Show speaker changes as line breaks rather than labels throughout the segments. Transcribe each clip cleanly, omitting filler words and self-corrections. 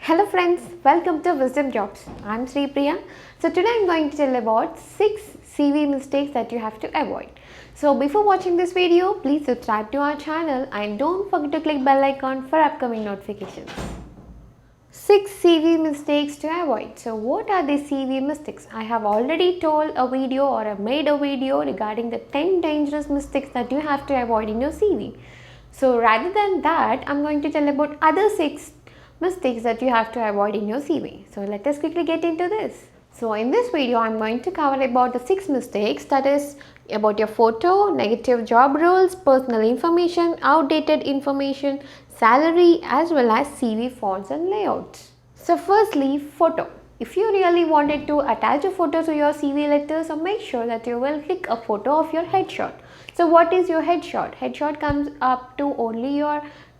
Hello friends, welcome to Wisdom Jobs. I'm Sri Priya. So today I'm going to tell about 6 CV mistakes that you have to avoid. So before watching this video, please subscribe to our channel and don't forget to click bell icon for upcoming notifications. 6 CV mistakes to avoid. So what are these CV mistakes? I have already told a video or I made a video regarding the 10 dangerous mistakes that you have to avoid in your CV. So rather than that, I'm going to tell about other 6 mistakes that you have to avoid in your CV. So let us quickly get into this. So in this video, I'm going to cover about the 6 mistakes, that is about your photo, negative job roles, personal information, outdated information, salary, as well as CV fonts and layouts. So firstly, photo. If you really wanted to attach a photo to your CV letter, so make sure that you will click a photo of your headshot. So what is your headshot? Headshot comes up to only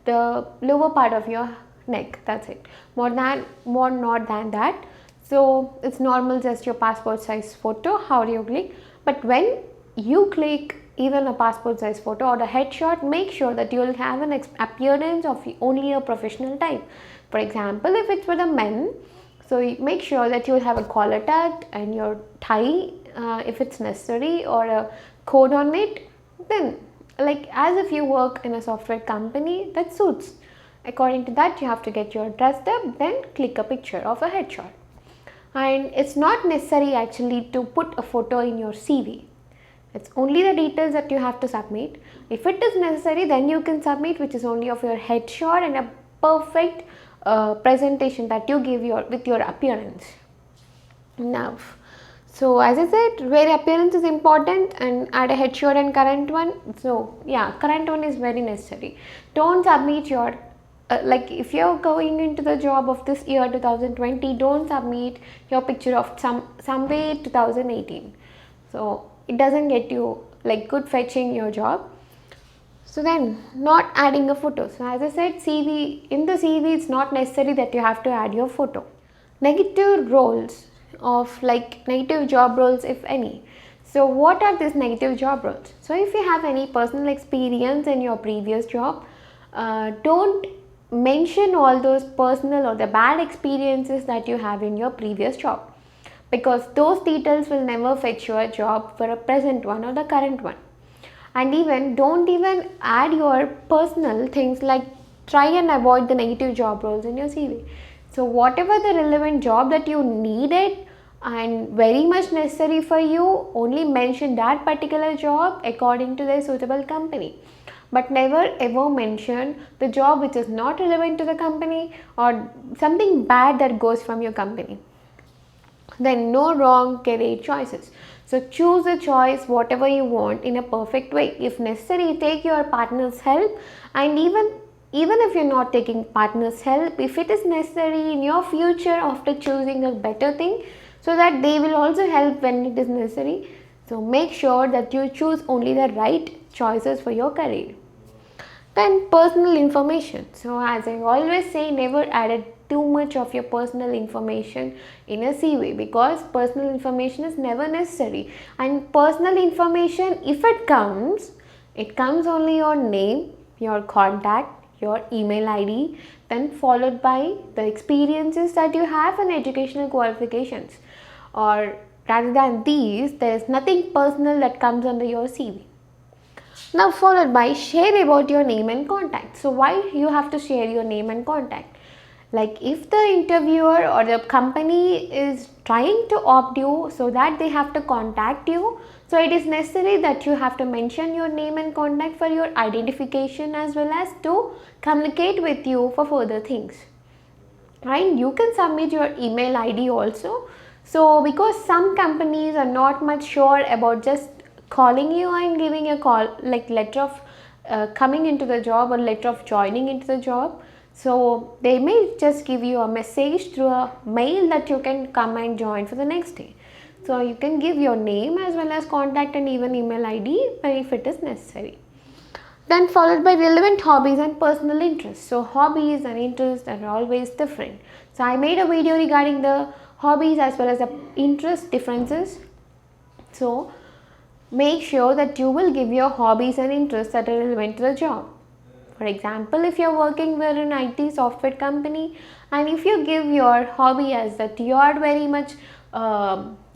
the lower part of your neck. That's it. More not than that. So it's normal, just your passport size photo. How do you click? But when you click even a passport size photo or a headshot, make sure that you will have an appearance of only a professional type. For example, if it's for the men, so make sure that you will have a collar tucked and your tie if it's necessary, or a code on it. Then like as if you work in a software company, that suits. According to that, you have to get your dressed up, then click a picture of a headshot. And it's not necessary actually to put a photo in your CV. It's only the details that you have to submit. If it is necessary, then you can submit which is only of your headshot and a perfect presentation that you give with your appearance. Now, so as I said, where appearance is important, and add a headshot and current one. So yeah, current one is very necessary. Don't submit your like if you're going into the job of this year 2020, don't submit your picture of somewhere 2018. So it doesn't get you like good fetching your job. So then not adding a photo. So as I said, in the CV it's not necessary that you have to add your photo. Negative roles of like negative job roles, if any. So what are these negative job roles? So if you have any personal experience in your previous job, don't mention all those personal or the bad experiences that you have in your previous job, because those details will never fetch your job for a present one or the current one. And even don't even add your personal things, like try and avoid the negative job roles in your CV. So whatever the relevant job that you needed and very much necessary for you, only mention that particular job according to the suitable company. But never ever mention the job which is not relevant to the company or something bad that goes from your company. Then no wrong career choices. So choose a choice whatever you want in a perfect way. If necessary, take your partner's help, and even if you're not taking partner's help, if it is necessary in your future after choosing a better thing, so that they will also help when it is necessary. So make sure that you choose only the right choices for your career. Then personal information. So as I always say, never add too much of your personal information in a CV, because personal information is never necessary. And personal information, if it comes only your name, your contact, your email ID, then followed by the experiences that you have and educational qualifications. Or rather than these, there is nothing personal that comes under your CV. Now followed by share about your name and contact. So why you have to share your name and contact? Like if the interviewer or the company is trying to opt you so that they have to contact you, so it is necessary that you have to mention your name and contact for your identification as well as to communicate with you for further things. And you can submit your email ID also. So because some companies are not much sure about just calling you and giving a call, like letter of coming into the job or letter of joining into the job. So they may just give you a message through a mail that you can come and join for the next day. So you can give your name as well as contact and even email ID if it is necessary. Then followed by relevant hobbies and personal interests. So hobbies and interests are always different. So I made a video regarding the hobbies as well as the interest differences. So make sure that you will give your hobbies and interests that are relevant to the job. For example, if you're working with an IT software company and if you give your hobby as that you are very much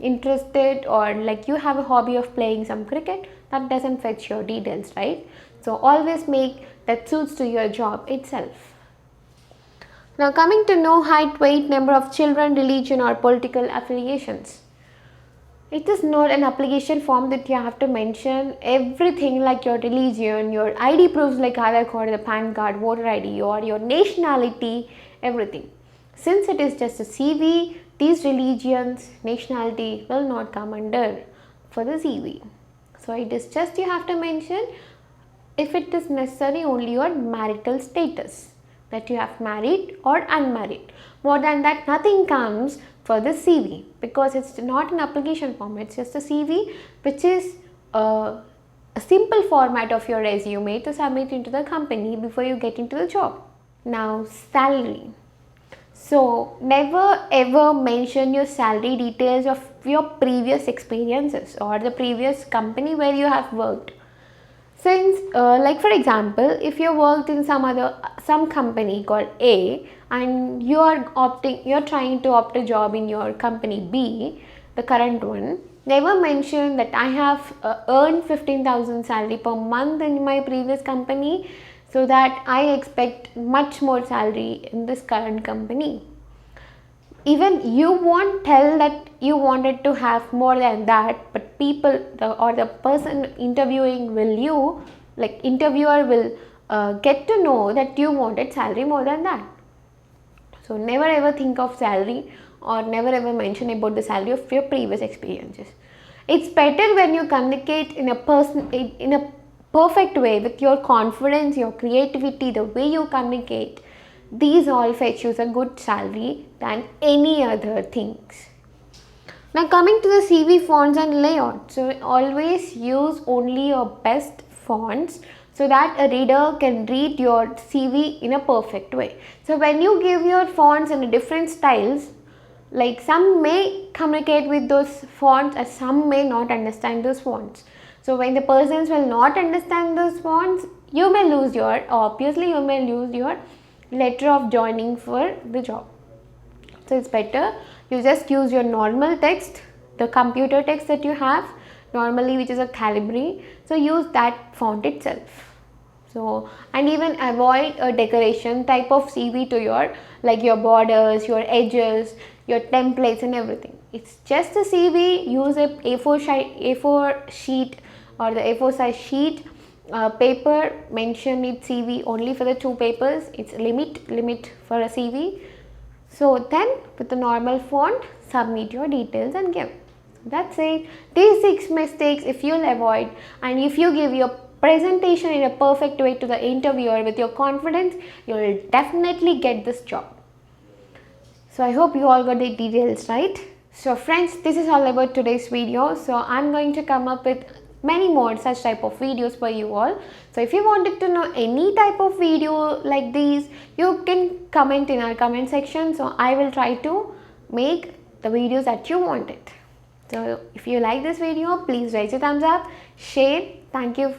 interested, or like you have a hobby of playing some cricket, that doesn't fetch your details, right? So always make that suits to your job itself. Now coming to no height, weight, number of children, religion or political affiliations. It is not an application form that you have to mention everything like your religion, your ID proofs like Aadhaar card, the PAN card, voter ID, or your nationality, everything. Since it is just a CV, these religions, nationality will not come under for the CV. So it is just you have to mention, if it is necessary, only your marital status, that you have married or unmarried. More than that, nothing comes for the CV, because it's not an application form, it's just a CV, which is a simple format of your resume to submit into the company before you get into the job. Now salary. So never ever mention your salary details of your previous experiences or the previous company where you have worked. Since like for example, if you worked in some company called A and you're trying to opt a job in your company B, the current one, never mention that I have earned 15,000 salary per month in my previous company, so that I expect much more salary in this current company. Even you won't tell that you wanted to have more than that, but the person interviewing interviewer will get to know that you wanted salary more than that. So never ever think of salary, or never ever mention about the salary of your previous experiences. It's better when you communicate in a perfect way with your confidence, your creativity, the way you communicate. These all fetch you a good salary than any other things. Now coming to the CV fonts and layout. So always use only your best fonts so that a reader can read your CV in a perfect way. So when you give your fonts in different styles, like some may communicate with those fonts and some may not understand those fonts. So when the persons will not understand those fonts, you may lose your letter of joining for the job. So it's better you just use your normal text, the computer text that you have normally, which is a Calibri. So use that font itself. So, and even avoid a decoration type of CV to your borders, your edges, your templates and everything. It's just a CV. Use a A4 sheet or the A4 size sheet paper. Mention it CV only for the 2 papers. It's limit for a CV. So then with the normal font, submit your details and give. That's it. These 6 mistakes if you'll avoid, and if you give your presentation in a perfect way to the interviewer with your confidence, you'll definitely get this job. So I hope you all got the details right. So friends, this is all about today's video. So I'm going to come up with many more such type of videos for you all. So if you wanted to know any type of video like these, you can comment in our comment section. So I will try to make the videos that you wanted. So if you like this video, please raise a thumbs up, share. Thank you